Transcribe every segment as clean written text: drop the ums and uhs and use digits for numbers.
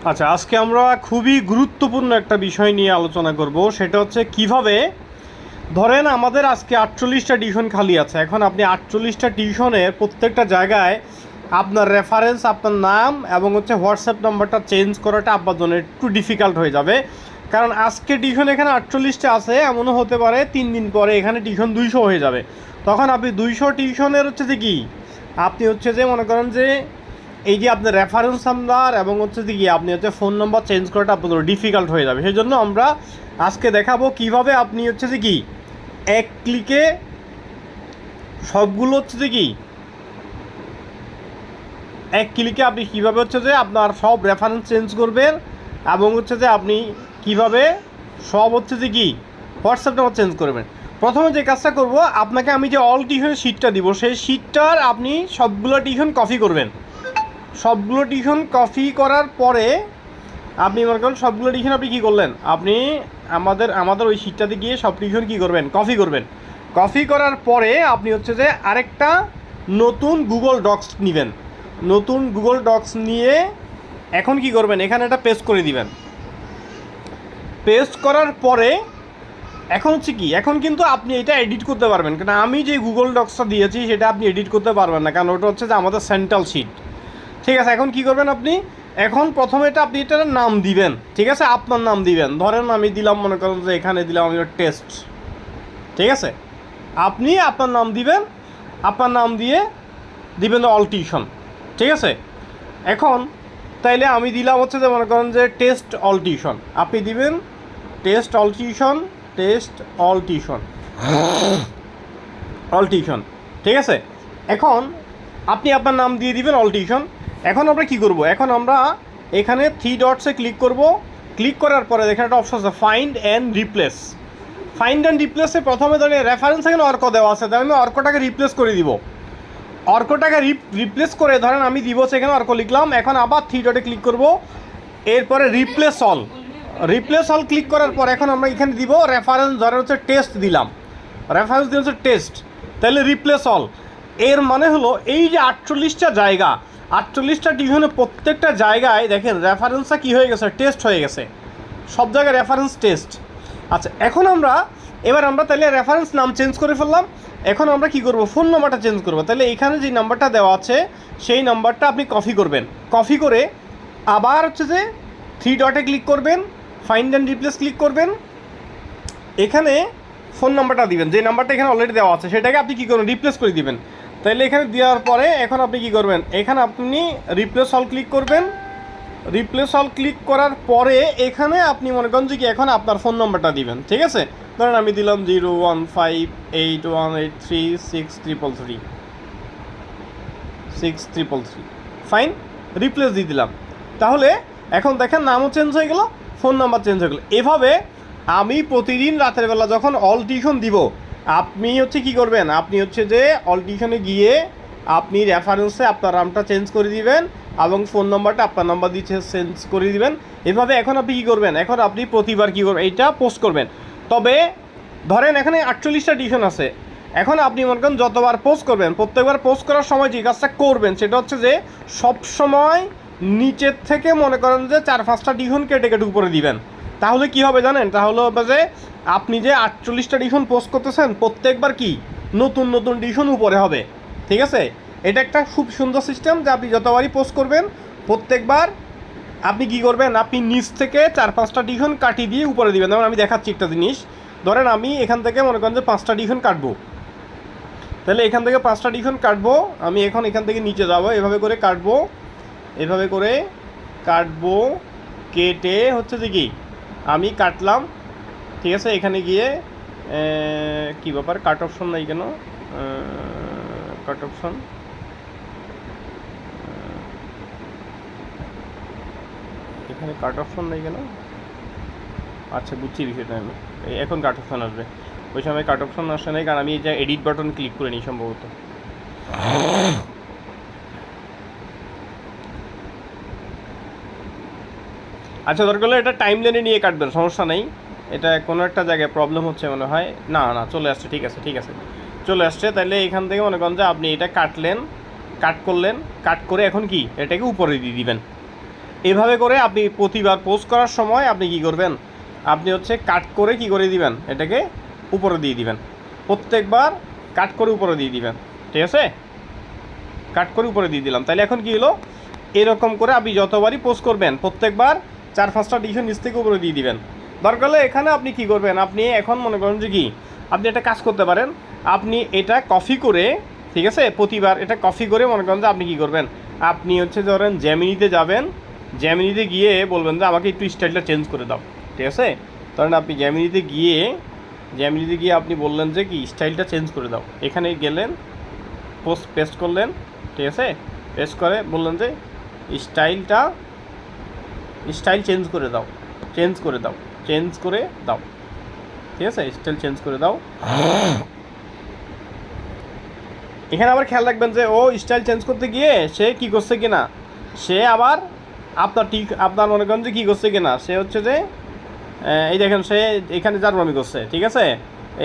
আচ্ছা, আজকে আমরা খুবই গুরুত্বপূর্ণ একটা বিষয় নিয়ে আলোচনা করব। সেটা হচ্ছে কিভাবে ধরেন আমাদের আজকে 48টা টিউশন খালি আছে। এখন আপনি 48টা টিউশনের প্রত্যেকটা জায়গায় আপনার রেফারেন্স, আপনার নাম এবং হচ্ছে হোয়াটসঅ্যাপ নাম্বারটা চেঞ্জ করাটা আপনার জন্য একটু ডিফিকাল্ট হয়ে যাবে। কারণ আজকে টিউশন এখানে 48টা আছে, এমনও হতে পারে 3 দিন পরে এখানে টিউশন 200 হয়ে যাবে। তখন আপনি 200 টিউশনের হচ্ছে যে কি, আপনি হচ্ছে যে মনে করেন যে এই যে আপনার রেফারেন্স নাম্বার এবং হচ্ছে যে কি আপনি হচ্ছে ফোন নাম্বার চেঞ্জ করাটা আপনাদের ডিফিকাল্ট হয়ে যাবে। সেই জন্য আমরা আজকে দেখাবো কিভাবে আপনি হচ্ছে যে কি এক ক্লিকে সবগুলো হচ্ছে যে কি এক ক্লিকে আপনি কীভাবে হচ্ছে যে আপনার সব রেফারেন্স চেঞ্জ করবেন এবং হচ্ছে যে আপনি কিভাবে সব হচ্ছে যে কি হোয়াটসঅ্যাপ নাম্বার চেঞ্জ করবেন। প্রথমে যে কাজটা করব, আপনাকে আমি যে অল টিউশনের শিটটা দিব, সেই শিটটার আপনি সবগুলো টিউশন কপি করবেন। সবগুলো টিউশন কপি করার পরে আপনি মনে করেন সবগুলো টিউশন আপনি কী করলেন, আপনি আমাদের ওই শিটটাতে গিয়ে সব টিউশন কী করবেন, কপি করবেন। কপি করার পরে আপনি হচ্ছে যে আরেকটা নতুন গুগল ডক্স নেবেন। নতুন গুগল ডক্স নিয়ে এখন কি করবেন, এখানে একটা পেস্ট করে দিবেন। পেস্ট করার পরে এখন হচ্ছে কি, এখন কিন্তু আপনি এটা এডিট করতে পারবেন, কারণ আমি যে গুগল ডক্সটা দিয়েছি সেটা আপনি এডিট করতে পারবেন না, কারণ ওটা হচ্ছে যে আমাদের সেন্ট্রাল শিট। ঠিক আছে, এখন কি করবেন আপনি, এখন প্রথমে এটা আপনি এটার নাম দিবেন। ঠিক আছে, আপনার নাম দিবেন। ধরেন আমি দিলাম, মনে করেন যে এখানে দিলাম আমি টেস্ট। ঠিক আছে, আপনি আপনার নাম দিবেন, আপনার নাম দিয়ে দিবেন অল টিউশন। ঠিক আছে, এখন তাইলে আমি দিলাম হচ্ছে যে মনে করেন যে টেস্ট অল টিউশন, আপনি দিবেন test all tuition, test all tuition, all tuition. ঠিক আছে, এখন আপনি আপনার নাম দিয়ে দিবেন অল টিউশন। এখন আমরা কি করব, এখন আমরা এখানে 3 ডটসে ক্লিক করব। ক্লিক করার পরে এখানে একটা অপশন আছে find and replace. Find and রিপ্লেসে প্রথমে ধরেন রেফারেন্স এখানে অর্ক দেওয়া আছে, তাহলে আমি অর্কটাকে রিপ্লেস করে দিব। অর্কটাকে রিপ্লেস করে ধরেন আমি দিব সেখানে অর্ক লিখলাম। এখন আবার 3 ডটে ক্লিক করব, এরপরে replace all. Replace all click করার পর এখন আমরা এখানে দিব রেফারেন্স, ধরেন হচ্ছে টেস্ট দিলাম, রেফারেন্স দিয়ে হচ্ছে টেস্ট, তাহলে রিপ্লেস অল। এর মানে হলো এই যে 48টা জায়গা, 48টা টিউশনে প্রত্যেকটা জায়গায় দেখেন রেফারেন্সটা কী হয়ে গেছে, টেস্ট হয়ে গেছে। সব জায়গায় রেফারেন্স টেস্ট। আচ্ছা, এখন এবার আমরা তাহলে রেফারেন্স নাম চেঞ্জ করে ফেললাম। এখন আমরা কি করব, ফোন নাম্বারটা চেঞ্জ করবো। তাহলে এখানে যে নাম্বারটা দেওয়া আছে সেই নাম্বারটা আপনি কপি করবেন। কপি করে আবার হচ্ছে যে 3 ডটে ক্লিক করবেন, ফাইন্ড অ্যান্ড রিপ্লেস ক্লিক করবেন, এখানে ফোন নাম্বারটা দিবেন, যে নাম্বারটা এখানে অলরেডি দেওয়া আছে সেটাকে আপনি কী করবেন, রিপ্লেস করে দিবেন। তাহলে এখানে দেওয়ার পরে এখন আপনি কী করবেন, এখানে আপনি রিপ্লেস অল ক্লিক করবেন। রিপ্লেস অল ক্লিক করার পরে এখানে আপনি মনে করেন যে কি এখন আপনার ফোন নাম্বারটা দিবেন। ঠিক আছে, ধরেন আমি দিলাম 01581836333 ফাইন, রিপ্লেস দিয়ে দিলাম। তাহলে এখন দেখেন নামও চেঞ্জ হয়ে গেল, ফোন নাম্বার চেঞ্জ হয়ে গেল। এভাবে আমি প্রতিদিন রাতের বেলা যখন অল টিউশন দিব, আপনি হচ্ছে কী করবেন, আপনি হচ্ছে যে অল টিউশনে গিয়ে আপনি রেফারেন্সে আপনার নামটা চেঞ্জ করে দিবেন এবং ফোন নাম্বারটা আপনার নাম্বার দিয়ে চেঞ্জ করে দিবেন। এভাবে এখন আপনি কী করবেন, এখন আপনি প্রতিবার কী করবেন, এইটা পোস্ট করবেন। তবে ধরেন এখানে 48টা টিউশন আছে, এখন আপনি মনে করেন যতবার পোস্ট করবেন, প্রত্যেকবার পোস্ট করার সময় যে কাজটা করবেন সেটা হচ্ছে যে সব সময় নিচের থেকে মনে করেন যে 4-5টা টিউশন কেটে কেটে উপরে দিবেন। তাহলে কি হবে জানেন, তাহলে হবে যে আপনি যে 48টা টিউশন পোস্ট করতেছেন প্রত্যেকবার কি নতুন নতুন টিউশন উপরে হবে। ঠিক আছে, এটা একটা খুব সুন্দর সিস্টেম যে আপনি যতবারই পোস্ট করবেন প্রত্যেকবার আপনি কী করবেন, আপনি নিচ থেকে 4-5টা টিউশন কাটিয়ে দিয়ে উপরে দিবেন। যেমন আমি দেখাচ্ছি একটা জিনিস, ধরেন আমি এখান থেকে মনে করেন যে 5টা টিউশন কাটবো, তাহলে এখান থেকে 5টা টিউশন কাটবো। আমি এখন এখান থেকে নিচে যাব, এভাবে করে কাটবো, এভাবে করে কাটবো, কেটে হচ্ছে যে কি আমি কাটলাম। ঠিক আছে, এখানে গিয়ে কী ব্যাপার, কাট অপশন নাই কেন, কাট অপশন এখানে কাট অপশন নেই কেন, আচ্ছা বুঝছি বিষয়টা। আমি এখন কাট অপশন আসবে, ওই সময় কাট অপশন আসে নাই, কারণ আমি এই যে এডিট বাটন ক্লিক করে নিই সম্ভবত। আচ্ছা, দরকার হলে এটা টাইম লাইনে নিয়ে কাটবেন, সমস্যা নেই। এটা কোনো একটা জায়গায় প্রবলেম হচ্ছে মনে হয়, না না চলে আসছে, ঠিক আছে ঠিক আছে চলে আসছে। তাহলে এখান থেকে মনে করেন যে আপনি এটা কাটলেন, কাট করলেন, কাট করে এখন কি এটাকে উপরে দিয়ে দিবেন। এভাবে করে আপনি প্রতিবার পোস্ট করার সময় আপনি কি করবেন, আপনি হচ্ছে কাট করে কি করে দিবেন, এটাকে উপরে দিয়ে দিবেন, প্রত্যেকবার কাট করে উপরে দিয়ে দিবেন। ঠিক আছে, কাট করে উপরে দিয়ে দিলাম। তাহলে এখন কি হলো, এরকম করে আপনি যতবারই পোস্ট করবেন প্রত্যেকবার 4-5টা ডিসিশন নিচ থেকে উপরে দিয়ে দিবেন। দরকার হলে এখানে আপনি কি করবেন, আপনি এখন মনে করেন যে কি আপনি একটা কাজ করতে পারেন, আপনি এটা কপি করে, ঠিক আছে, প্রতিবার এটা কপি করে মনে করেন যে আপনি কি করবেন, আপনি হচ্ছে ধরেন জেমিনিতে যাবেন, জেমিনিতে গিয়ে বলবেন যে আমাকে একটু স্টাইলটা চেঞ্জ করে দাও। ঠিক আছে, ধরেন আপনি জেমিনিতে গিয়ে আপনি বললেন যে কি স্টাইলটা চেঞ্জ করে দাও, এখানে গেলেন, পোস্ট পেস্ট করলেন, ঠিক আছে, পেস্ট করে বললেন যে স্টাইল চেঞ্জ করে দাও, চেঞ্জ করে দাও, ঠিক আছে, স্টাইল চেঞ্জ করে দাও। এখানে আবার খেয়াল রাখবেন যে ও স্টাইল চেঞ্জ করতে গিয়ে সে কি করছে কিনা, সে আবার আপনার মনে করেন যে কী করছে কিনা, সে হচ্ছে যে এই দেখেন সে এখানে জার্মানি করছে। ঠিক আছে,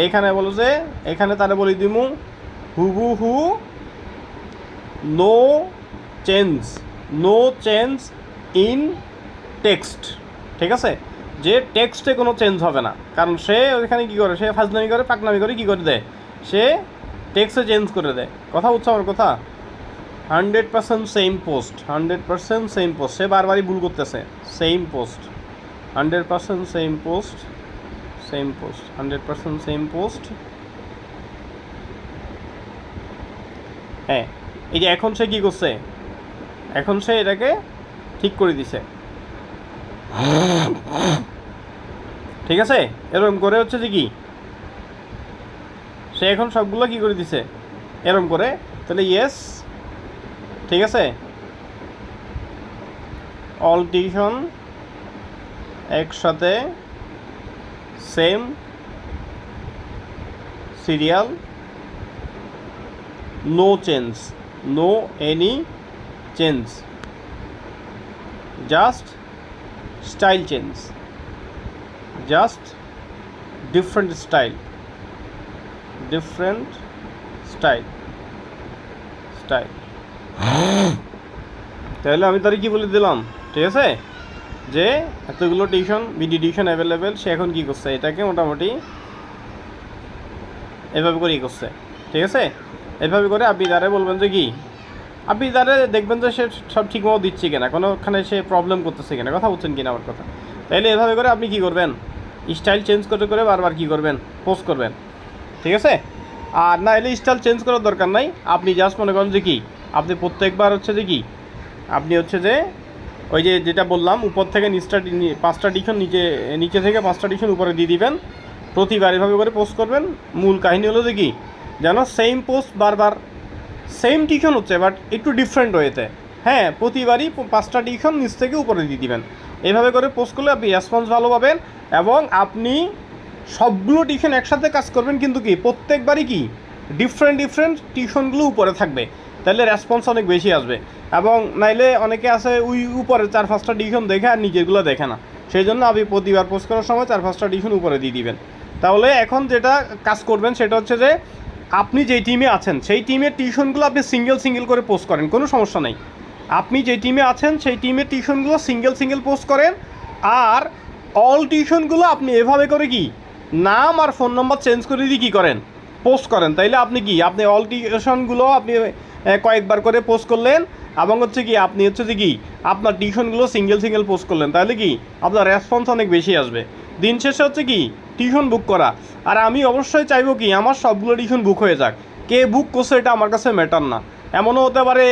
এইখানে বলো যে এখানে তারা বলি দিমু হুবহু নো চেঞ্জ ইন টেক্সট। ঠিক আছে, যে টেক্সটে কোনো চেঞ্জ হবে না, কারণ সে ওইখানে কী করে, সে ফাজলামি করে পাকনামি করে কী করে দেয়, সে টেক্সটে চেঞ্জ করে দেয়। কথা বুঝছো আমার কথা? 100% সেম পোস্ট, 100% সেম পোস্ট, সে বারবারই ভুল করতেছে। Same post, 100% same post, 100% same post. হ্যাঁ, এই যে এখন সে কী করছে, এখন সে এটাকে ঠিক করে দিছে। ঠিক আছে, এরকম করে হচ্ছে যে কি সে এখন সবগুলো কী করে দিছে এরকম করে। তাহলে ইয়েস, ঠিক আছে, অল ডিসিশন একসাথে same serial, no change, no any change, just style change, just different style, তাহলে আমি তার কি বলে দিলাম, ঠিক আছে, যে এতগুলো বিডি ডিসিশন অ্যাভেলেবেল, সে এখন কী করছে, এটাকে মোটামুটি এভাবে করে করছে। ঠিক আছে, এভাবে করে আপনি তারে বলবেন যে কি, আপনি তারে দেখবেন যে সে সব ঠিকমতো দিচ্ছে কিনা, কোনোখানে সে প্রবলেম করতেছে কিনা, কথা বলছেন কিনা আমার কথা। তাইলে এভাবে করে আপনি কী করবেন, স্টাইল চেঞ্জ করে করে বারবার কী করবেন, পোস্ট করবেন। ঠিক আছে, আর না এলে স্টাইল চেঞ্জ করার দরকার নাই, আপনি জাস্ট মনে করেন যে কি আপনি প্রত্যেকবার হচ্ছে যে কি আপনি হচ্ছে যে ওই যে যেটা বললাম উপর থেকে 5টা ডিসিশন নিচে থেকে 5টা ডিসিশন উপরে দিয়ে দিবেন, প্রতিবার এভাবে করে পোস্ট করবেন। মূল কাহিনী হলো যে কি যেন সেম পোস্ট বারবার সেম ডিসিশন হচ্ছে বাট একটু ডিফারেন্ট ওয়েতে, হ্যাঁ, প্রতিবারই 5টা ডিসিশন নিচ থেকে উপরে দিয়ে দিবেন। এইভাবে করে পোস্ট করলে আপনি রেসপন্স ভালো পাবেন এবং আপনি সবগুলো ডিসিশন একসাথে কাজ করবেন, কিন্তু কি প্রত্যেকবারই কি ডিফারেন্ট টিউশনগুলো উপরে থাকবে, তাহলে রেসপন্স অনেক বেশি আসবে। এবং নাইলে অনেকে আছে ওই উপরে 4-5টা ডিসিশন দেখে আর নিজেরগুলো দেখে না, সেই জন্য আপনি প্রতিবার পোস্ট করার সময় 4-5টা ডিসিশন উপরে দিয়ে দিবেন। তাহলে এখন যেটা কাজ করবেন সেটা হচ্ছে যে আপনি যেই টিমে আছেন সেই টিমের টিউশনগুলো আপনি সিঙ্গেল করে পোস্ট করেন, কোনো সমস্যা নেই। আপনি যেই টিমে আছেন সেই টিমের টিউশনগুলো সিঙ্গেল পোস্ট করেন, আর অল টিউশনগুলো আপনি এভাবে করে কি নাম আর ফোন নাম্বার চেঞ্জ করে দিয়ে কী করেন, পোস্ট করেন। তাইলে আপনি কি আপনি অল টিউশনগুলো আপনি কয়েকবার করে পোস্ট করলেন এবং হচ্ছে কি আপনি হচ্ছে যে কি আপনার টিউশনগুলো সিঙ্গেল পোস্ট করলেন, তাহলে কি আপনার রেসপন্স অনেক বেশি আসবে। দিন শেষে হচ্ছে কি টিউশন বুক করা, আর আমি অবশ্যই চাইবো কি আমার সবগুলো টিউশন বুক হয়ে যাক। কে বুক করছে এটা আমার কাছে ম্যাটার না। এমনও হতে পারে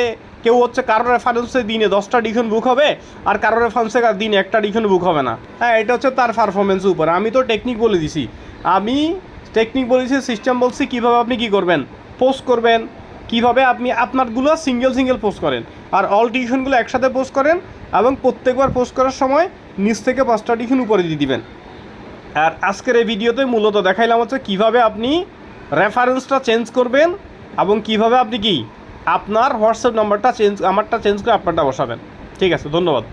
কেউ হচ্ছে কারোর রেফারেন্সে দিনে 10টা ডিসিশন বুক হবে আর কারোর রেফারেন্সে দিনে একটা ডিসিশন বুক হবে না। হ্যাঁ, এটা হচ্ছে তার পারফরমেন্সের উপর। আমি তো টেকনিক বলে দিছি, সিস্টেম বলছি কীভাবে আপনি কী করবেন, পোস্ট করবেন, কীভাবে আপনি আপনারগুলো সিঙ্গেল পোস্ট করেন আর অল ডিসিশনগুলো একসাথে পোস্ট করেন এবং প্রত্যেকবার পোস্ট করার সময় নিচ থেকে 5টা ডিসিশন উপরে দিয়ে দিবেন। আর আজকের এই ভিডিওতে মূলত দেখাইলাম হচ্ছে কীভাবে আপনি রেফারেন্সটা চেঞ্জ করবেন এবং কীভাবে আপনি কি আপনার হোয়াটসঅ্যাপ নাম্বারটা আমারটা চেঞ্জ করে আপনারটা বসাবেন। ঠিক আছে, ধন্যবাদ।